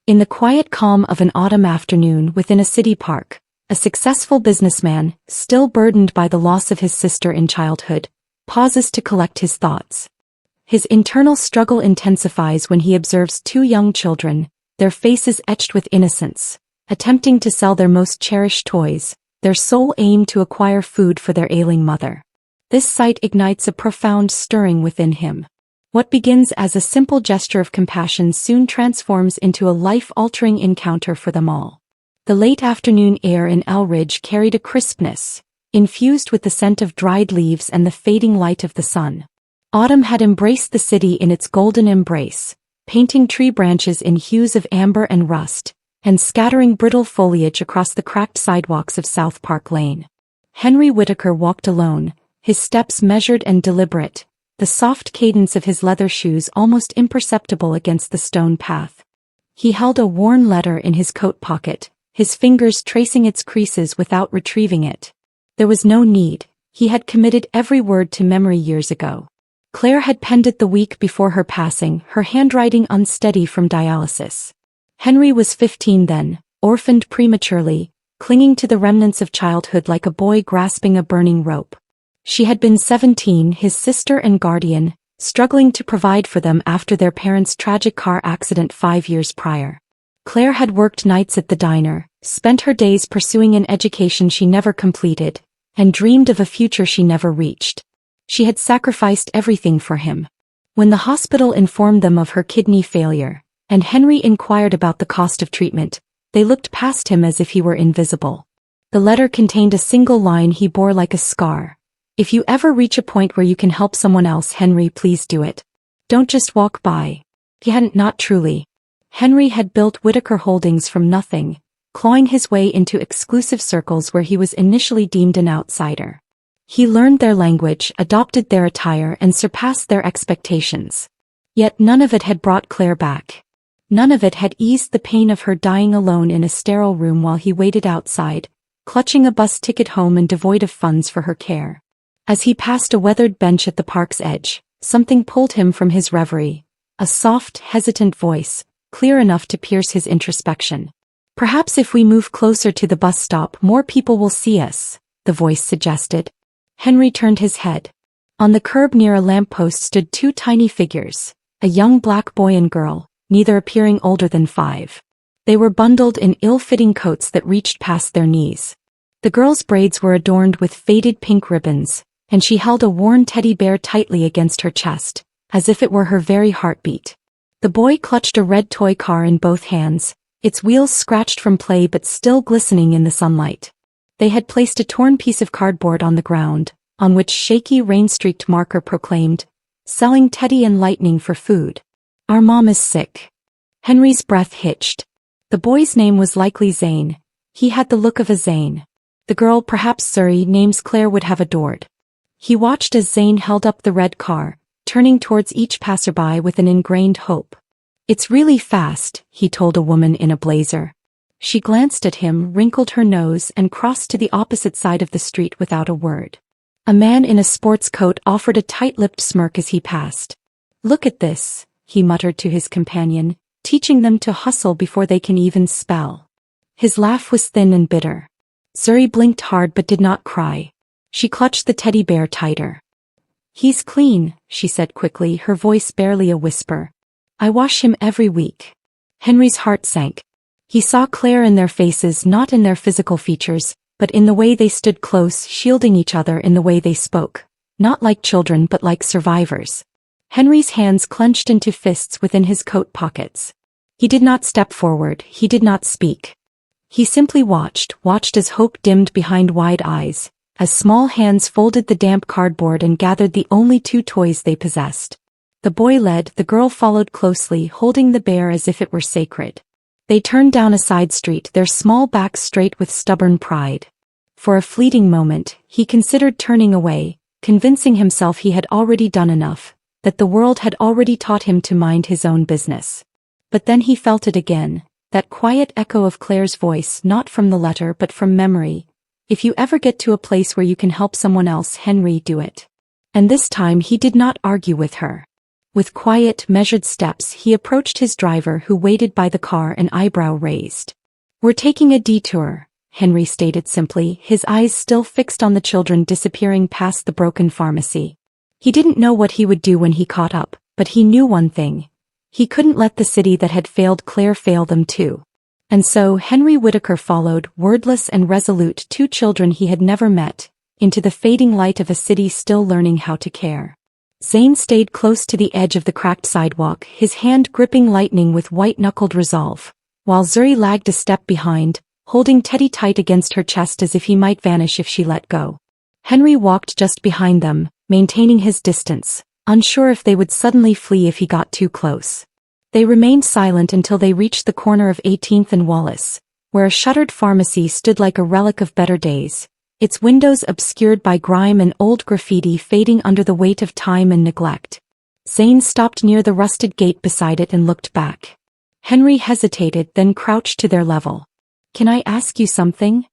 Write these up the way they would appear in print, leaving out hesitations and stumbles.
In the quiet calm of an autumn afternoon within a city park, a successful businessman, still burdened by the loss of his sister in childhood, pauses to collect his thoughts. His internal struggle intensifies when he observes two young children, their faces etched with innocence, attempting to sell their most cherished toys, their sole aim to acquire food for their ailing mother. This sight ignites a profound stirring within him. What begins as a simple gesture of compassion soon transforms into a life-altering encounter for them all. The late afternoon air in Elridge carried a crispness, infused with the scent of dried leaves and the fading light of the sun. Autumn had embraced the city in its golden embrace, painting tree branches in hues of amber and rust, and scattering brittle foliage across the cracked sidewalks of South Park Lane. Henry Whittaker walked alone, his steps measured and deliberate, the soft cadence of his leather shoes almost imperceptible against the stone path. He held a worn letter in his coat pocket, his fingers tracing its creases without retrieving it. There was no need, he had committed every word to memory years ago. Claire had penned it the week before her passing, her handwriting unsteady from dialysis. Henry was 15 then, orphaned prematurely, clinging to the remnants of childhood like a boy grasping a burning rope. She had been 17, his sister and guardian, struggling to provide for them after their parents' tragic car accident 5 years prior. Claire had worked nights at the diner, spent her days pursuing an education she never completed, and dreamed of a future she never reached. She had sacrificed everything for him. When the hospital informed them of her kidney failure, and Henry inquired about the cost of treatment, they looked past him as if he were invisible. The letter contained a single line he bore like a scar. If you ever reach a point where you can help someone else, Henry, please do it. Don't just walk by. He hadn't, not truly. Henry had built Whittaker Holdings from nothing, clawing his way into exclusive circles where he was initially deemed an outsider. He learned their language, adopted their attire, and surpassed their expectations. Yet none of it had brought Claire back. None of it had eased the pain of her dying alone in a sterile room while he waited outside, clutching a bus ticket home and devoid of funds for her care. As he passed a weathered bench at the park's edge, something pulled him from his reverie, a soft, hesitant voice, clear enough to pierce his introspection. Perhaps if we move closer to the bus stop, more people will see us, the voice suggested. Henry turned his head. On the curb near a lamppost stood two tiny figures, a young black boy and girl, neither appearing older than 5. They were bundled in ill-fitting coats that reached past their knees. The girl's braids were adorned with faded pink ribbons, and she held a worn teddy bear tightly against her chest, as if it were her very heartbeat. The boy clutched a red toy car in both hands, its wheels scratched from play but still glistening in the sunlight. They had placed a torn piece of cardboard on the ground, on which shaky rain-streaked marker proclaimed, "Selling Teddy and Lightning for food. Our mom is sick." Henry's breath hitched. The boy's name was likely Zane. He had the look of a Zane. The girl, perhaps Surrey, names Claire would have adored. He watched as Zane held up the red car, turning towards each passerby with an ingrained hope. "It's really fast," he told a woman in a blazer. She glanced at him, wrinkled her nose, and crossed to the opposite side of the street without a word. A man in a sports coat offered a tight-lipped smirk as he passed. "Look at this," he muttered to his companion, "teaching them to hustle before they can even spell." His laugh was thin and bitter. Surrey blinked hard but did not cry. She clutched the teddy bear tighter. "He's clean," she said quickly, her voice barely a whisper. "I wash him every week." Henry's heart sank. He saw Claire in their faces, not in their physical features, but in the way they stood close, shielding each other, in the way they spoke. Not like children but like survivors. Henry's hands clenched into fists within his coat pockets. He did not step forward, he did not speak. He simply watched as hope dimmed behind wide eyes, as small hands folded the damp cardboard and gathered the only 2 toys they possessed. The boy led, the girl followed closely, holding the bear as if it were sacred. They turned down a side street, their small backs straight with stubborn pride. For a fleeting moment, he considered turning away, convincing himself he had already done enough, that the world had already taught him to mind his own business. But then he felt it again, that quiet echo of Claire's voice, not from the letter but from memory. "If you ever get to a place where you can help someone else, Henry, do it." And this time he did not argue with her. With quiet, measured steps he approached his driver who waited by the car, an eyebrow raised. "We're taking a detour," Henry stated simply, his eyes still fixed on the children disappearing past the broken pharmacy. He didn't know what he would do when he caught up, but he knew one thing. He couldn't let the city that had failed Claire fail them too. And so Henry Whittaker followed, wordless and resolute, two children he had never met, into the fading light of a city still learning how to care. Zane stayed close to the edge of the cracked sidewalk, his hand gripping lightning with white-knuckled resolve, while Zuri lagged a step behind, holding Teddy tight against her chest as if he might vanish if she let go. Henry walked just behind them, maintaining his distance, unsure if they would suddenly flee if he got too close. They remained silent until they reached the corner of 18th and Wallace, where a shuttered pharmacy stood like a relic of better days, its windows obscured by grime and old graffiti fading under the weight of time and neglect. Zane stopped near the rusted gate beside it and looked back. Henry hesitated, then crouched to their level. "Can I ask you something?"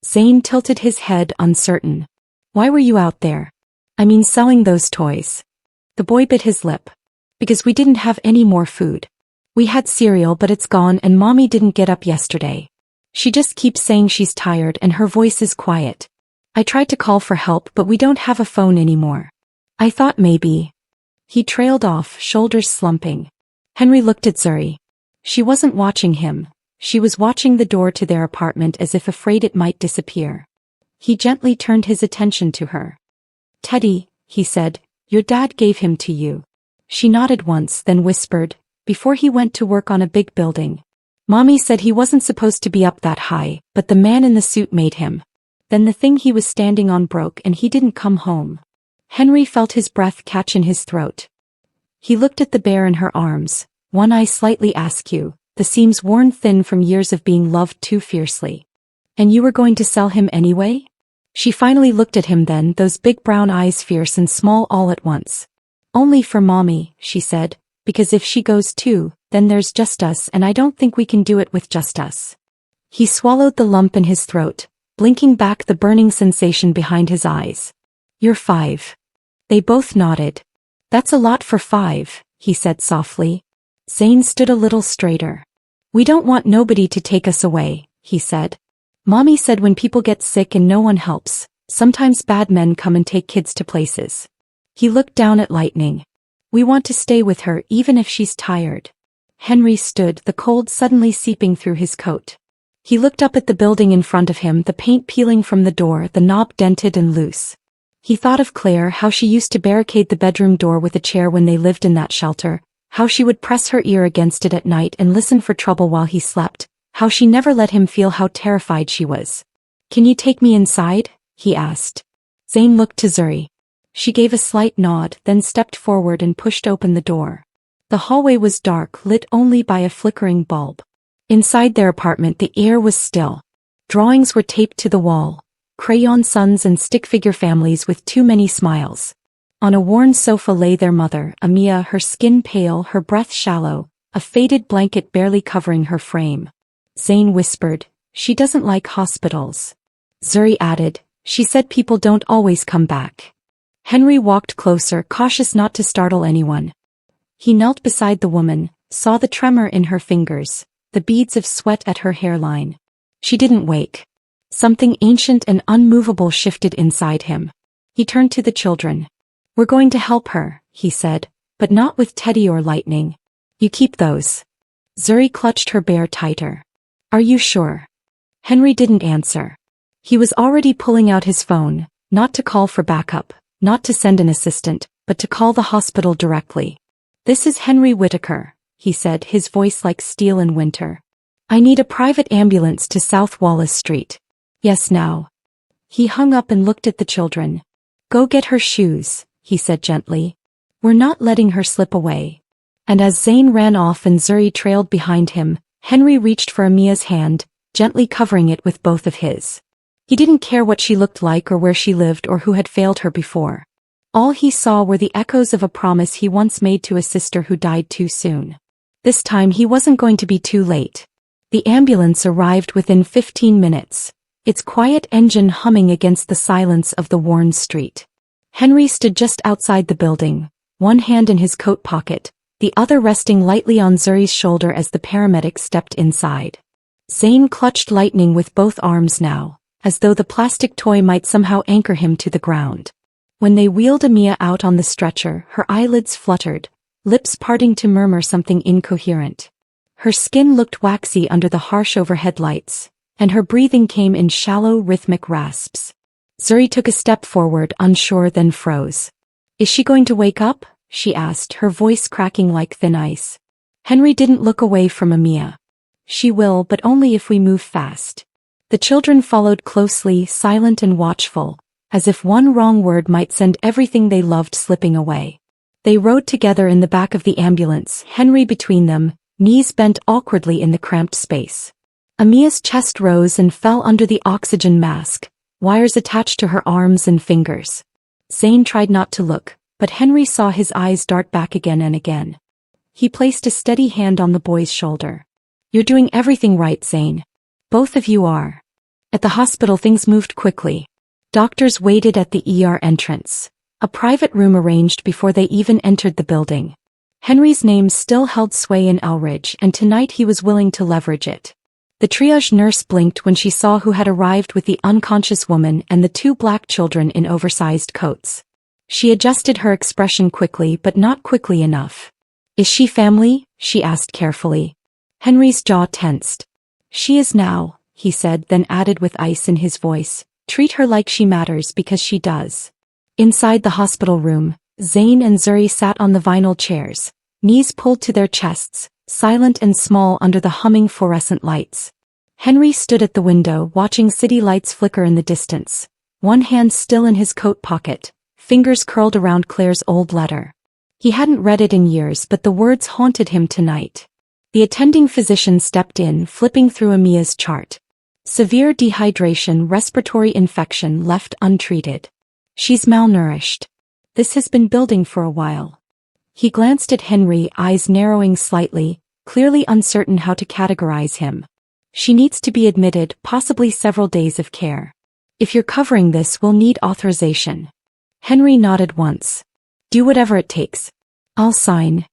Zane tilted his head, uncertain. "Why were you out there? I mean, selling those toys." The boy bit his lip. "Because we didn't have any more food. We had cereal but it's gone, and Mommy didn't get up yesterday. She just keeps saying she's tired and her voice is quiet. I tried to call for help but we don't have a phone anymore. I thought maybe." He trailed off, shoulders slumping. Henry looked at Zuri. She wasn't watching him. She was watching the door to their apartment as if afraid it might disappear. He gently turned his attention to her. "Teddy," he said, "your dad gave him to you." She nodded once, then whispered, "Before he went to work on a big building. Mommy said he wasn't supposed to be up that high, but the man in the suit made him. Then the thing he was standing on broke and he didn't come home." Henry felt his breath catch in his throat. He looked at the bear in her arms, one eye slightly askew, the seams worn thin from years of being loved too fiercely. "And you were going to sell him anyway?" She finally looked at him then, those big brown eyes fierce and small all at once. "Only for Mommy," she said, "because if she goes too, then there's just us, and I don't think we can do it with just us." He swallowed the lump in his throat, blinking back the burning sensation behind his eyes. "You're 5. They both nodded. "That's a lot for 5, he said softly. Zane stood a little straighter. "We don't want nobody to take us away," he said. "Mommy said when people get sick and no one helps, sometimes bad men come and take kids to places." He looked down at Lightning. "We want to stay with her even if she's tired." Henry stood, the cold suddenly seeping through his coat. He looked up at the building in front of him, the paint peeling from the door, the knob dented and loose. He thought of Claire, how she used to barricade the bedroom door with a chair when they lived in that shelter, how she would press her ear against it at night and listen for trouble while he slept, how she never let him feel how terrified she was. "Can you take me inside?" he asked. Zane looked to Zuri. She gave a slight nod, then stepped forward and pushed open the door. The hallway was dark, lit only by a flickering bulb. Inside their apartment the air was still. Drawings were taped to the wall, crayon sons and stick figure families with too many smiles. On a worn sofa lay their mother, Amia, her skin pale, her breath shallow, a faded blanket barely covering her frame. Zane whispered, "She doesn't like hospitals." Zuri added, "She said people don't always come back." Henry walked closer, cautious not to startle anyone. He knelt beside the woman, saw the tremor in her fingers, the beads of sweat at her hairline. She didn't wake. Something ancient and unmovable shifted inside him. He turned to the children. "We're going to help her," he said, "but not with Teddy or Lightning. You keep those." Zuri clutched her bear tighter. "Are you sure?" Henry didn't answer. He was already pulling out his phone, not to call for backup, not to send an assistant, but to call the hospital directly. "This is Henry Whittaker," he said, his voice like steel in winter. "I need a private ambulance to South Wallace Street. Yes, now." He hung up and looked at the children. "Go get her shoes," he said gently. "We're not letting her slip away." And as Zane ran off and Zuri trailed behind him, Henry reached for Amia's hand, gently covering it with both of his. He didn't care what she looked like or where she lived or who had failed her before. All he saw were the echoes of a promise he once made to a sister who died too soon. This time he wasn't going to be too late. The ambulance arrived within 15 minutes, its quiet engine humming against the silence of the worn street. Henry stood just outside the building, one hand in his coat pocket, the other resting lightly on Zuri's shoulder as the paramedic stepped inside. Zayn clutched Lightning with both arms now, as though the plastic toy might somehow anchor him to the ground. When they wheeled Amia out on the stretcher, her eyelids fluttered, lips parting to murmur something incoherent. Her skin looked waxy under the harsh overhead lights, and her breathing came in shallow, rhythmic rasps. Zuri took a step forward, unsure, then froze. "Is she going to wake up?" she asked, her voice cracking like thin ice. Henry didn't look away from Amia. "She will, but only if we move fast." The children followed closely, silent and watchful, as if one wrong word might send everything they loved slipping away. They rode together in the back of the ambulance, Henry between them, knees bent awkwardly in the cramped space. Amia's chest rose and fell under the oxygen mask, wires attached to her arms and fingers. Zayn tried not to look, but Henry saw his eyes dart back again and again. He placed a steady hand on the boy's shoulder. "You're doing everything right, Zayn. Both of you are." At the hospital things moved quickly. Doctors waited at the ER entrance, a private room arranged before they even entered the building. Henry's name still held sway in Elridge, and tonight he was willing to leverage it. The triage nurse blinked when she saw who had arrived with the unconscious woman and the two black children in oversized coats. She adjusted her expression quickly, but not quickly enough. "Is she family?" she asked carefully. Henry's jaw tensed. "She is now," he said, then added with ice in his voice, "Treat her like she matters because she does." Inside the hospital room, Zayn and Zuri sat on the vinyl chairs, knees pulled to their chests, silent and small under the humming fluorescent lights. Henry stood at the window, watching city lights flicker in the distance, one hand still in his coat pocket, fingers curled around Claire's old letter. He hadn't read it in years, but the words haunted him tonight. The attending physician stepped in, flipping through Amia's chart. "Severe dehydration, respiratory infection left untreated. She's malnourished. This has been building for a while." He glanced at Henry, eyes narrowing slightly, clearly uncertain how to categorize him. "She needs to be admitted, possibly several days of care. If you're covering this, we'll need authorization." Henry nodded once. "Do whatever it takes. I'll sign."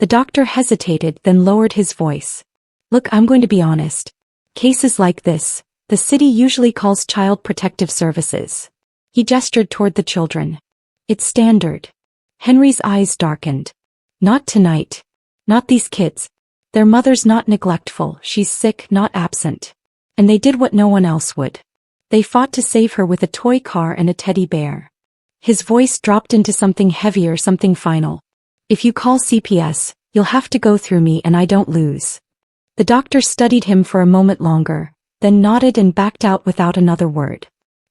The doctor hesitated, then lowered his voice. "Look, I'm going to be honest. Cases like this, the city usually calls Child Protective Services." He gestured toward the children. "It's standard." Henry's eyes darkened. "Not tonight. Not these kids. Their mother's not neglectful, she's sick, not absent. And they did what no one else would. They fought to save her with a toy car and a teddy bear." His voice dropped into something heavier, something final. "If you call CPS, you'll have to go through me, and I don't lose." The doctor studied him for a moment longer, then nodded and backed out without another word.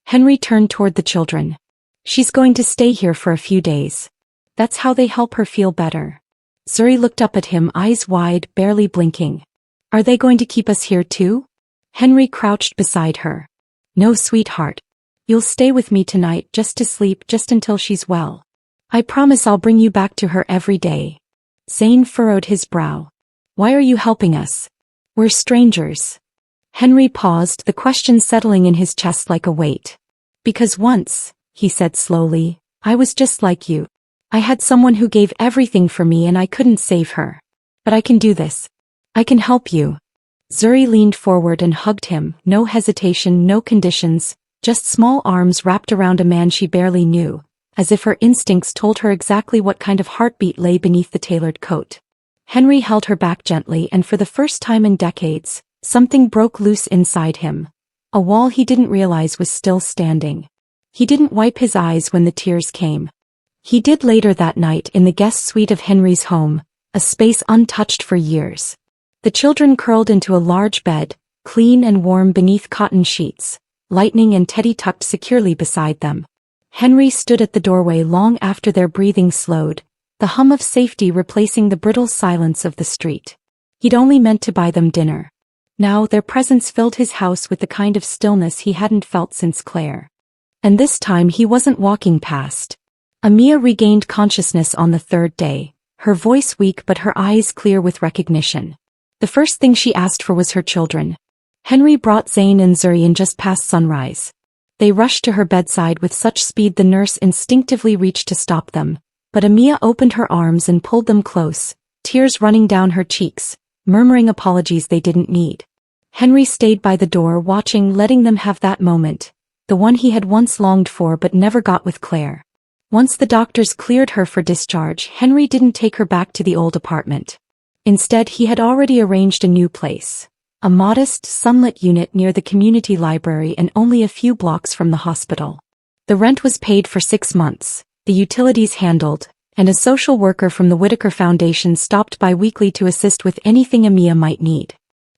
Henry turned toward the children. "She's going to stay here for a few days. That's how they help her feel better." Zuri looked up at him, eyes wide, barely blinking. "Are they going to keep us here too?" Henry crouched beside her. "No, sweetheart. You'll stay with me tonight, just to sleep, just until she's well. I promise I'll bring you back to her every day." Zayn furrowed his brow. "Why are you helping us? We're strangers." Henry paused, the question settling in his chest like a weight. "Because once," he said slowly, "I was just like you. I had someone who gave everything for me and I couldn't save her. But I can do this. I can help you." Zuri leaned forward and hugged him, no hesitation, no conditions, just small arms wrapped around a man she barely knew, as if her instincts told her exactly what kind of heartbeat lay beneath the tailored coat. Henry held her back gently, and for the first time in decades, something broke loose inside him. A wall he didn't realize was still standing. He didn't wipe his eyes when the tears came. He did later that night in the guest suite of Henry's home, a space untouched for years. The children curled into a large bed, clean and warm beneath cotton sheets, Lightning and Teddy tucked securely beside them. Henry stood at the doorway long after their breathing slowed, the hum of safety replacing the brittle silence of the street. He'd only meant to buy them dinner. Now their presence filled his house with the kind of stillness he hadn't felt since Claire. And this time he wasn't walking past. Amia regained consciousness on the third day, her voice weak but her eyes clear with recognition. The first thing she asked for was her children. Henry brought Zayn and Zuri in just past sunrise. They rushed to her bedside with such speed the nurse instinctively reached to stop them, But Amia opened her arms and pulled them close, tears running down her cheeks, murmuring apologies they didn't need. Henry stayed by the door watching, letting them have that moment, the one he had once longed for but never got with Claire. Once the doctors cleared her for discharge, Henry didn't take her back to the old apartment. Instead, he had already arranged a new place. A modest, sunlit unit near the community library and only a few blocks from the hospital. The rent was paid for 6 months, the utilities handled, and a social worker from the Whitaker Foundation stopped by weekly to assist with anything Amia might need.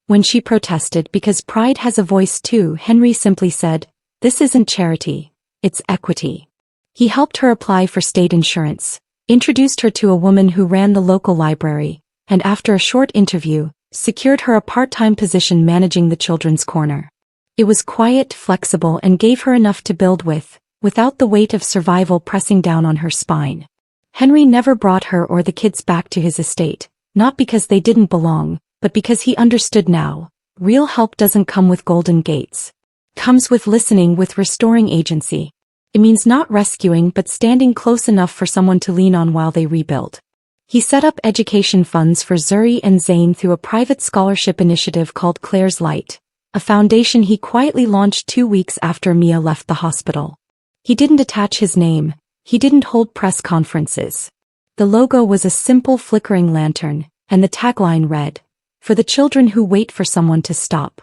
When she protested because pride has a voice too, Henry simply said, "This isn't charity, it's equity." He helped her apply for state insurance, introduced her to a woman who ran the local library, and after a short interview, secured her a part-time position managing the children's corner. It was quiet, flexible, and gave her enough to build with, without the weight of survival pressing down on her spine. Henry never brought her or the kids back to his estate, not because they didn't belong, but because he understood now, real help doesn't come with golden gates. It comes with listening, with restoring agency. It means not rescuing but standing close enough for someone to lean on while they rebuild. He set up education funds for Zuri and Zayn through a private scholarship initiative called Claire's Light, a foundation he quietly launched 2 weeks after Mia left the hospital. He didn't attach his name, he didn't hold press conferences. The logo was a simple flickering lantern, and the tagline read, "For the children who wait for someone to stop."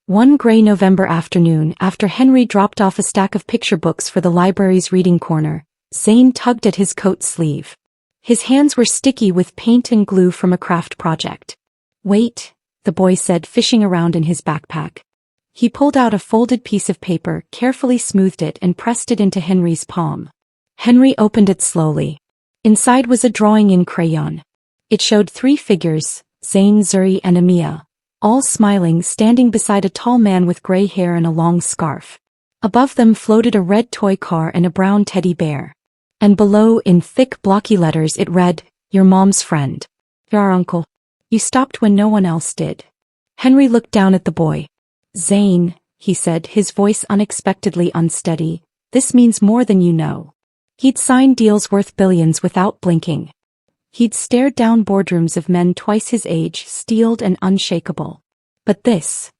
One gray November afternoon, after Henry dropped off a stack of picture books for the library's reading corner, Zayn tugged at his coat sleeve. His hands were sticky with paint and glue from a craft project. "Wait," the boy said, fishing around in his backpack. He pulled out a folded piece of paper, carefully smoothed it and pressed it into Henry's palm. Henry opened it slowly. Inside was a drawing in crayon. It showed 3 figures, Zayn, Zuri, and Amia, all smiling, standing beside a tall man with gray hair and a long scarf. Above them floated a red toy car and a brown teddy bear. And below, in thick, blocky letters, it read, "Your mom's friend. Your uncle. You stopped when no one else did." Henry looked down at the boy. "Zayn," he said, his voice unexpectedly unsteady, "this means more than you know." He'd signed deals worth billions without blinking. He'd stared down boardrooms of men twice his age, steeled and unshakable. But this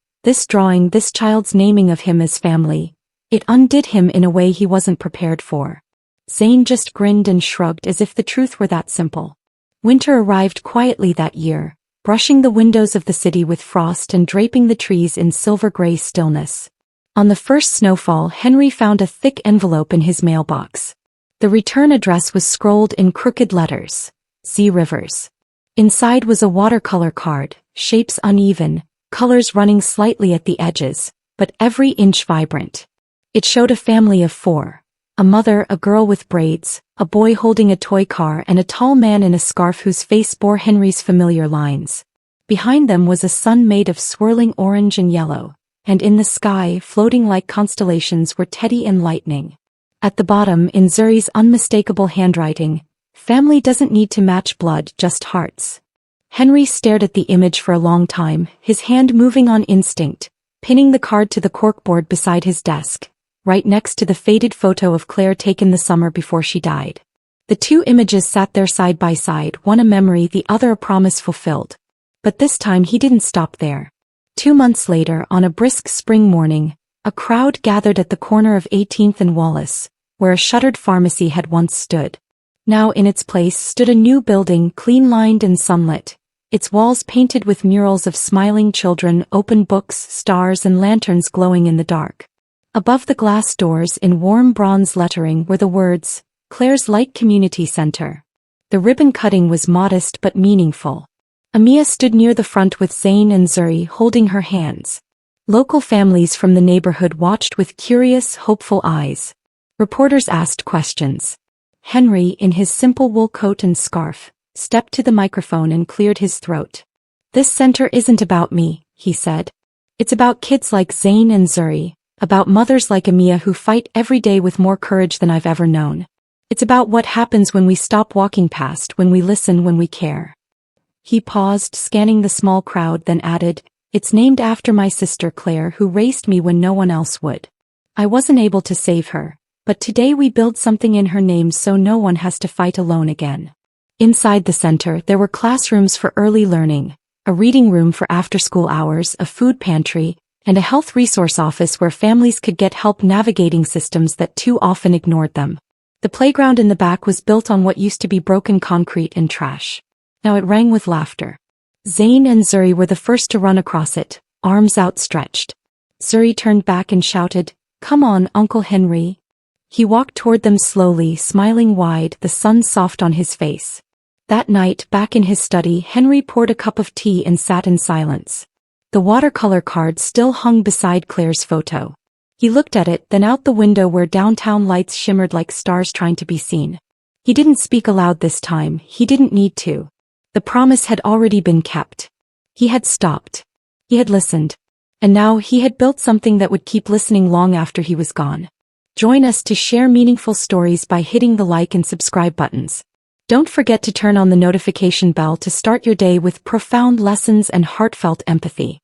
drawing, this child's naming of him as family, it undid him in a way he wasn't prepared for. Zayn just grinned and shrugged as if the truth were that simple. Winter arrived quietly that year, brushing the windows of the city with frost and draping the trees in silver-gray stillness. On the first snowfall, Henry found a thick envelope in his mailbox. The return address was scrolled in crooked letters. "C. Rivers." Inside was a watercolor card, shapes uneven, colors running slightly at the edges, but every inch vibrant. It showed a family of 4. A mother, a girl with braids, a boy holding a toy car, and a tall man in a scarf whose face bore Henry's familiar lines. Behind them was a sun made of swirling orange and yellow, and in the sky, floating like constellations, were Teddy and Lightning. At the bottom, in Zuri's unmistakable handwriting, "Family doesn't need to match blood, just hearts." Henry stared at the image for a long time, his hand moving on instinct, pinning the card to the corkboard beside his desk, right next to the faded photo of Claire taken the summer before she died. The 2 images sat there side by side, one a memory, the other a promise fulfilled. But this time he didn't stop there. 2 months later, on a brisk spring morning, a crowd gathered at the corner of 18th and Wallace, where a shuttered pharmacy had once stood. Now in its place stood a new building, clean-lined and sunlit, its walls painted with murals of smiling children, open books, stars, and lanterns glowing in the dark. Above the glass doors, in warm bronze lettering, were the words, "Claire's Light Community Center." The ribbon cutting was modest but meaningful. Amia stood near the front with Zayn and Zuri holding her hands. Local families from the neighborhood watched with curious, hopeful eyes. Reporters asked questions. Henry, in his simple wool coat and scarf, stepped to the microphone and cleared his throat. "This center isn't about me," he said. "It's about kids like Zayn and Zuri, about mothers like Amia who fight every day with more courage than I've ever known. It's about what happens when we stop walking past, when we listen, when we care." He paused, scanning the small crowd, then added, "It's named after my sister Claire, who raised me when no one else would. I wasn't able to save her, but today we build something in her name so no one has to fight alone again. Inside the center, there were classrooms for early learning, a reading room for after-school hours, a food pantry, and a health resource office where families could get help navigating systems that too often ignored them. The playground in the back was built on what used to be broken concrete and trash. Now it rang with laughter. Zane and Zuri were the first to run across it, arms outstretched. Zuri turned back and shouted, "Come on, Uncle Henry." He walked toward them slowly, smiling wide, the sun soft on his face. That night, back in his study, Henry poured a cup of tea and sat in silence. The watercolor card still hung beside Claire's photo. He looked at it, then out the window where downtown lights shimmered like stars trying to be seen. He didn't speak aloud this time, he didn't need to. The promise had already been kept. He had stopped. He had listened. And now he had built something that would keep listening long after he was gone. Join us to share meaningful stories by hitting the like and subscribe buttons. Don't forget to turn on the notification bell to start your day with profound lessons and heartfelt empathy.